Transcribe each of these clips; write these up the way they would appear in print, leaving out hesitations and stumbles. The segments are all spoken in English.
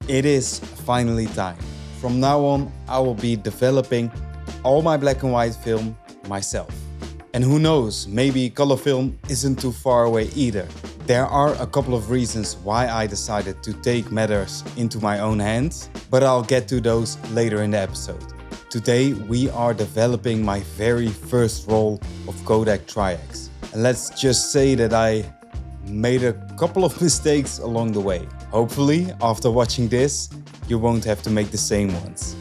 It is finally time. From now on, I will be developing all my black and white film myself. And who knows, maybe color film isn't too far away either. There are a couple of reasons why I decided to take matters into my own hands, but I'll get to those later in the episode. Today we are developing my very first roll of Kodak Tri-X. And let's just say that I made a couple of mistakes along the way. Hopefully, after watching this, you won't have to make the same ones.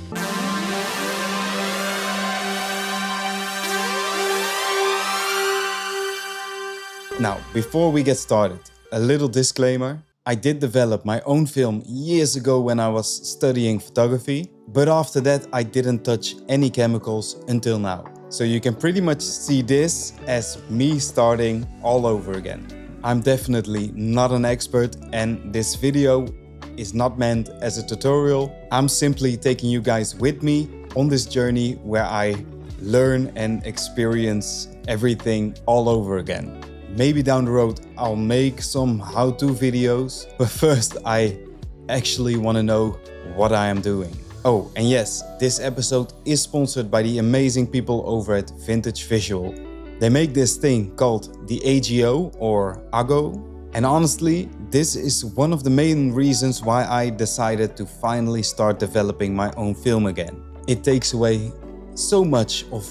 Now, before we get started, a little disclaimer. I did develop my own film years ago when I was studying photography, but after that I didn't touch any chemicals until now. So you can pretty much see this as me starting all over again. I'm definitely not an expert and this video is not meant as a tutorial. I'm simply taking you guys with me on this journey where I learn and experience everything all over again. Maybe down the road I'll make some how-to videos, but first I actually want to know what I am doing. Oh, and yes, this episode is sponsored by the amazing people over at Vintage Visual. They make this thing called the AGO or AGO, and honestly, this is one of the main reasons why I decided to finally start developing my own film again. It takes away so much of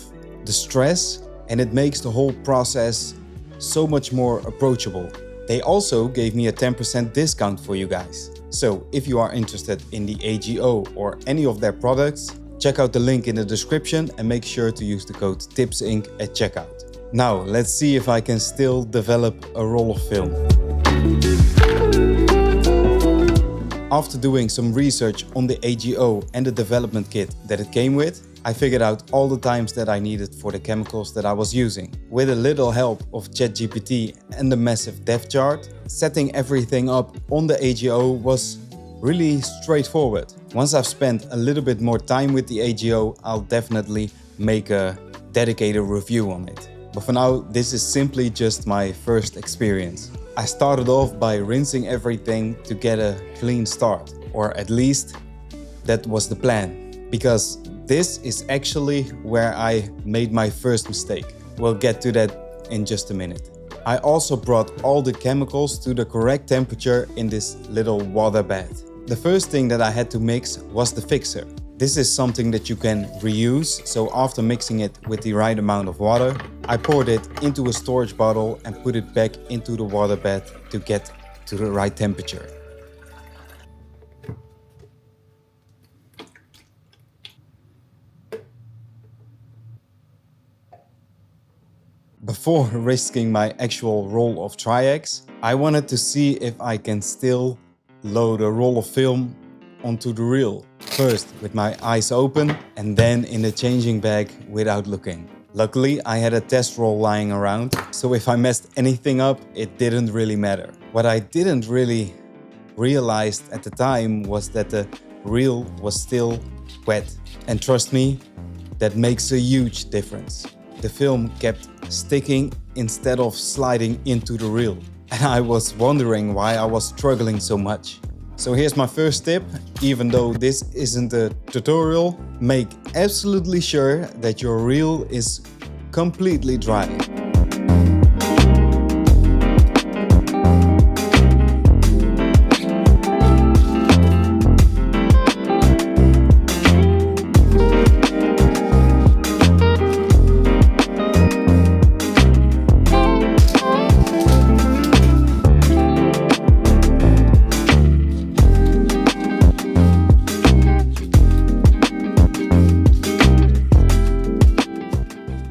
the stress and it makes the whole process so much more approachable. They also gave me a 10% discount for you guys. So if you are interested in the AGO or any of their products, check out the link in the description and make sure to use the code TIPSinc at checkout. Now let's see if I can still develop a roll of film. After doing some research on the AGO and the development kit that it came with, I figured out all the times that I needed for the chemicals that I was using. With a little help of ChatGPT and the massive depth chart, setting everything up on the AGO was really straightforward. Once I've spent a little bit more time with the AGO, I'll definitely make a dedicated review on it. But for now, this is simply just my first experience. I started off by rinsing everything to get a clean start, or at least that was the plan, because this is actually where I made my first mistake. We'll get to that in just a minute. I also brought all the chemicals to the correct temperature in this little water bath. The first thing that I had to mix was the fixer. This is something that you can reuse, so after mixing it with the right amount of water, I poured it into a storage bottle and put it back into the water bath to get to the right temperature. Before risking my actual roll of Tri-X, I wanted to see if I can still load a roll of film onto the reel. First with my eyes open and then in the changing bag without looking. Luckily, I had a test roll lying around, so if I messed anything up, it didn't really matter. What I didn't really realize at the time was that the reel was still wet. And trust me, that makes a huge difference. The film kept sticking instead of sliding into the reel. And I was wondering why I was struggling so much. So here's my first tip. Even though this isn't a tutorial, make absolutely sure that your reel is completely dry.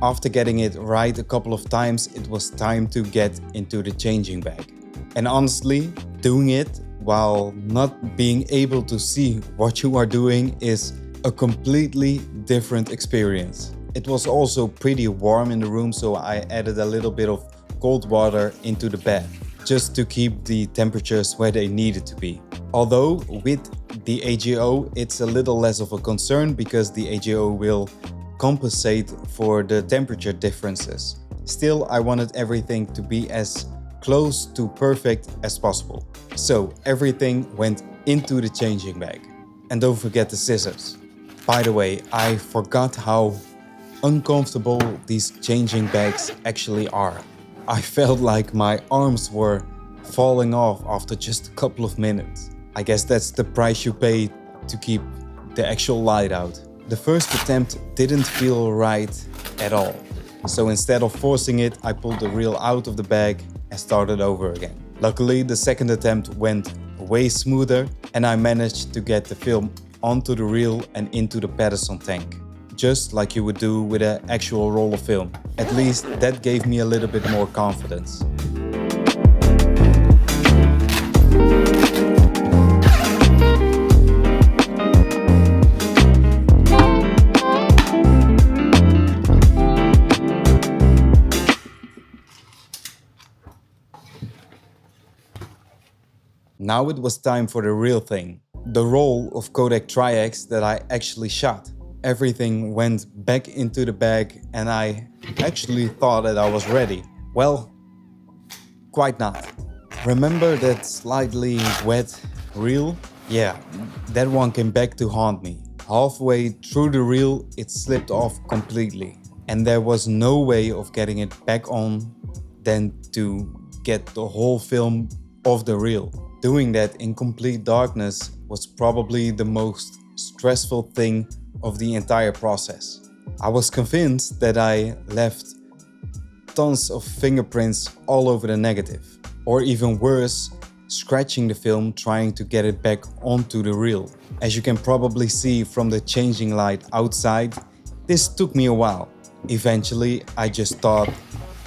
After getting it right a couple of times, it was time to get into the changing bag. And honestly, doing it while not being able to see what you are doing is a completely different experience. It was also pretty warm in the room, so I added a little bit of cold water into the bath, just to keep the temperatures where they needed to be. Although with the AGO, it's a little less of a concern because the AGO will compensate for the temperature differences. Still, I wanted everything to be as close to perfect as possible. So everything went into the changing bag. And don't forget the scissors. By the way, I forgot how uncomfortable these changing bags actually are. I felt like my arms were falling off after just a couple of minutes. I guess that's the price you pay to keep the actual light out. The first attempt didn't feel right at all. So instead of forcing it, I pulled the reel out of the bag and started over again. Luckily, the second attempt went way smoother and I managed to get the film onto the reel and into the Patterson tank, just like you would do with an actual roll of film. At least that gave me a little bit more confidence. Now it was time for the real thing. The roll of Kodak Tri-X that I actually shot. Everything went back into the bag and I actually thought that I was ready. Well, quite not. Remember that slightly wet reel? Yeah, that one came back to haunt me. Halfway through the reel, it slipped off completely. And there was no way of getting it back on than to get the whole film off the reel. Doing that in complete darkness was probably the most stressful thing of the entire process. I was convinced that I left tons of fingerprints all over the negative, or even worse, scratching the film trying to get it back onto the reel. As you can probably see from the changing light outside, this took me a while. Eventually, I just thought,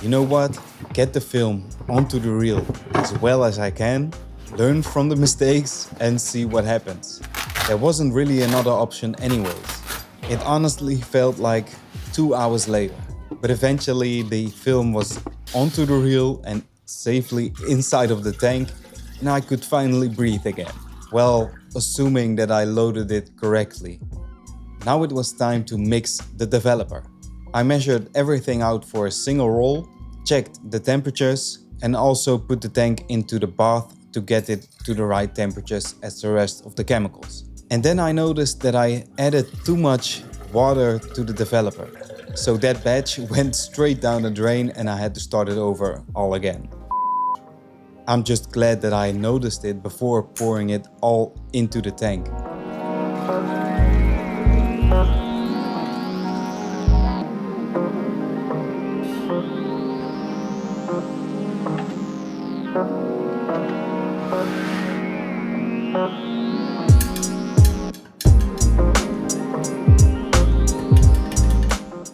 you know what, get the film onto the reel as well as I can, learn from the mistakes and see what happens. There wasn't really another option anyways. It honestly felt like 2 hours later, but eventually the film was onto the reel and safely inside of the tank and I could finally breathe again. Well, assuming that I loaded it correctly. Now it was time to mix the developer. I measured everything out for a single roll, checked the temperatures and also put the tank into the bath to get it to the right temperatures as the rest of the chemicals. And then I noticed that I added too much water to the developer. So that batch went straight down the drain and I had to start it over all again. I'm just glad that I noticed it before pouring it all into the tank.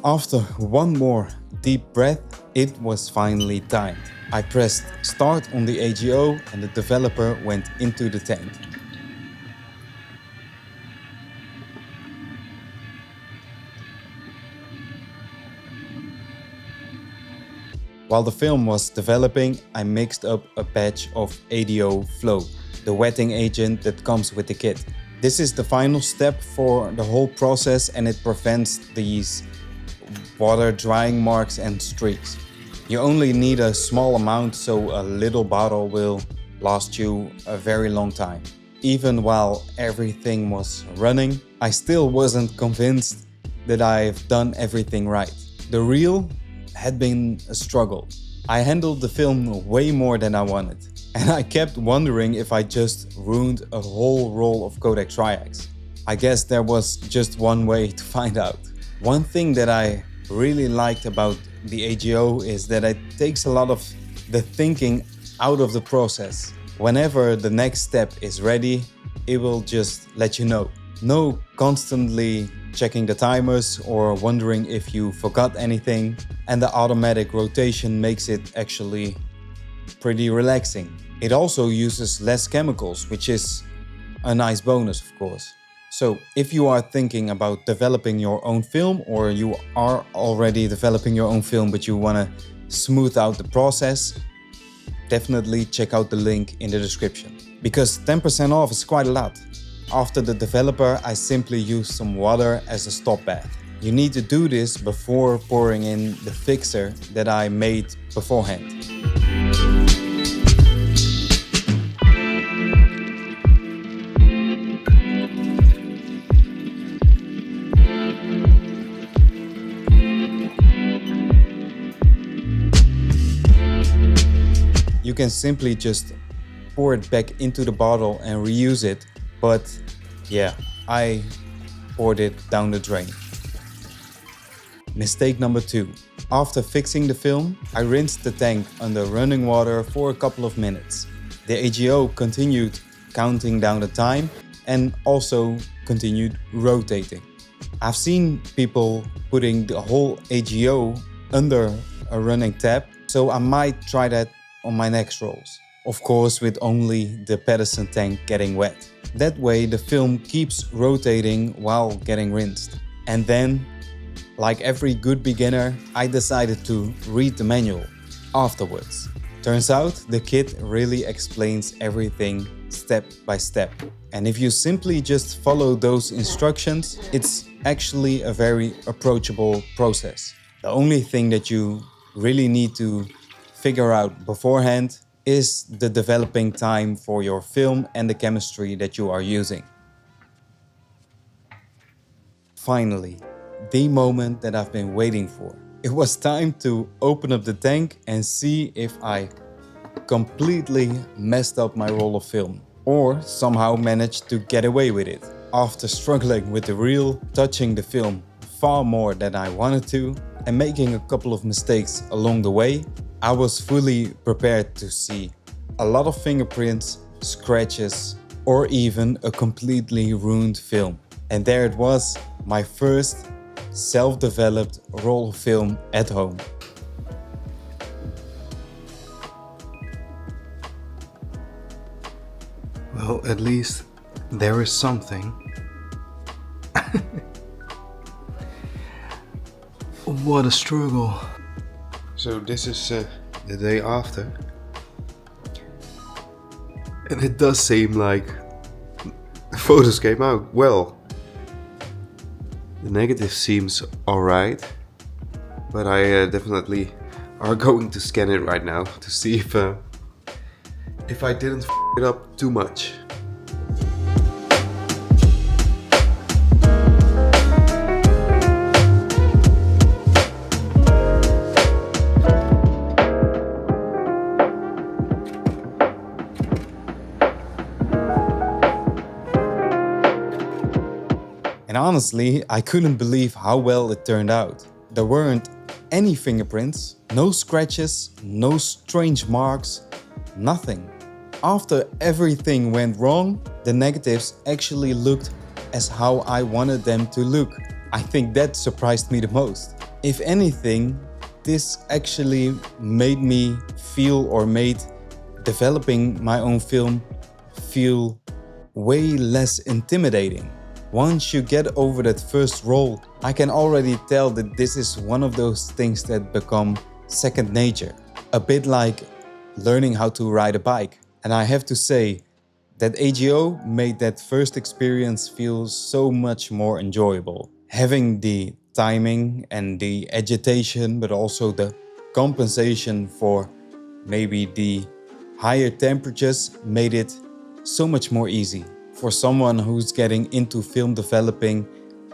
After one more deep breath, it was finally time. I pressed start on the AGO and the developer went into the tank. While the film was developing, I mixed up a batch of ADO Flow, the wetting agent that comes with the kit. This is the final step for the whole process and it prevents these water drying marks and streaks. You only need a small amount, so a little bottle will last you a very long time. Even while everything was running, I still wasn't convinced that I've done everything right. The reel had been a struggle. I handled the film way more than I wanted, and I kept wondering if I just ruined a whole roll of Kodak Tri-X. I guess there was just one way to find out. One thing that I really liked about the AGO is that it takes a lot of the thinking out of the process. Whenever the next step is ready, it will just let you know. No constantly checking the timers or wondering if you forgot anything, and the automatic rotation makes it actually pretty relaxing. It also uses less chemicals, which is a nice bonus, of course. So if you are thinking about developing your own film, or you are already developing your own film but you want to smooth out the process, definitely check out the link in the description. Because 10% off is quite a lot. After the developer, I simply use some water as a stop bath. You need to do this before pouring in the fixer that I made beforehand. can simply just pour it back into the bottle and reuse it, but yeah, I poured it down the drain. Mistake number 2. After fixing the film, I rinsed the tank under running water for a couple of minutes. The AGO continued counting down the time and also continued rotating. I've seen people putting the whole AGO under a running tap, so I might try that on my next rolls. Of course, with only the Pedersen tank getting wet. That way the film keeps rotating while getting rinsed. And then, like every good beginner, I decided to read the manual afterwards. Turns out the kit really explains everything step by step. And if you simply just follow those instructions, it's actually a very approachable process. The only thing that you really need to figure out beforehand is the developing time for your film and the chemistry that you are using. Finally, the moment that I've been waiting for. It was time to open up the tank and see if I completely messed up my roll of film or somehow managed to get away with it. After struggling with the reel, touching the film far more than I wanted to, and making a couple of mistakes along the way, I was fully prepared to see a lot of fingerprints, scratches, or even a completely ruined film. And there it was, my first self-developed roll of film at home. Well, at least there is something. What a struggle. So this is the day after. And it does seem like the photos came out well. The negative seems alright, but I definitely are going to scan it right now to see if I didn't f it up too much. And honestly, I couldn't believe how well it turned out. There weren't any fingerprints, no scratches, no strange marks, nothing. After everything went wrong, the negatives actually looked as how I wanted them to look. I think that surprised me the most. If anything, this actually made me feel or made developing my own film feel way less intimidating. Once you get over that first roll, I can already tell that this is one of those things that become second nature. A bit like learning how to ride a bike. And I have to say that AGO made that first experience feel so much more enjoyable. Having the timing and the agitation, but also the compensation for maybe the higher temperatures made it so much more easy. For someone who's getting into film developing,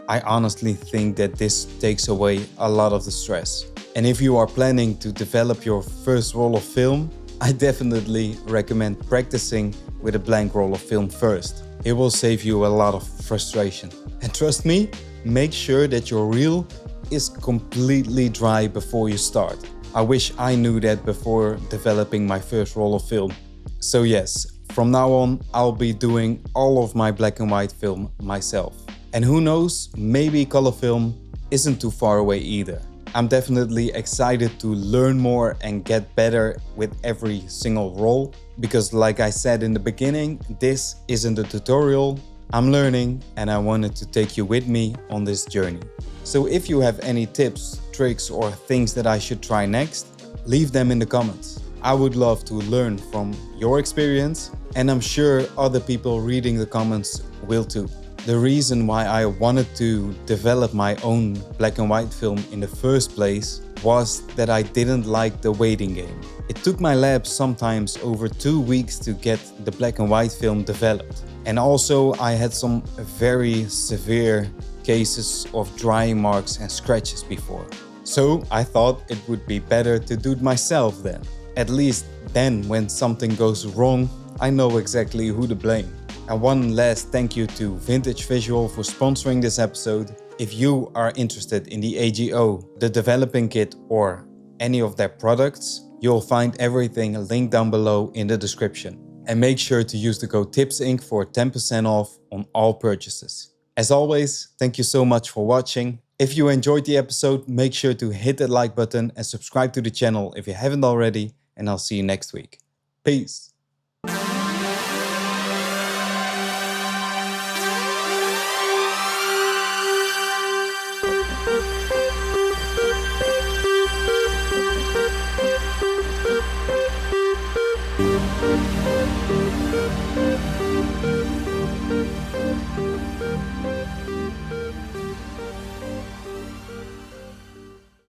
I honestly think that this takes away a lot of the stress. And if you are planning to develop your first roll of film, I definitely recommend practicing with a blank roll of film first. It will save you a lot of frustration. And trust me, make sure that your reel is completely dry before you start. I wish I knew that before developing my first roll of film. So yes, from now on, I'll be doing all of my black and white film myself. And who knows, maybe color film isn't too far away either. I'm definitely excited to learn more and get better with every single roll. Because like I said in the beginning, this isn't a tutorial. I'm learning and I wanted to take you with me on this journey. So if you have any tips, tricks or things that I should try next, leave them in the comments. I would love to learn from your experience, and I'm sure other people reading the comments will too. The reason why I wanted to develop my own black and white film in the first place was that I didn't like the waiting game. It took my lab sometimes over 2 weeks to get the black and white film developed. And also I had some very severe cases of drying marks and scratches before. So I thought it would be better to do it myself then. At least then when something goes wrong, I know exactly who to blame. And one last thank you to Vintage Visual for sponsoring this episode. If you are interested in the AGO, the developing kit, or any of their products, you'll find everything linked down below in the description. And make sure to use the code TIPSinc for 10% off on all purchases. As always, thank you so much for watching. If you enjoyed the episode, make sure to hit the like button and subscribe to the channel if you haven't already, and I'll see you next week. Peace.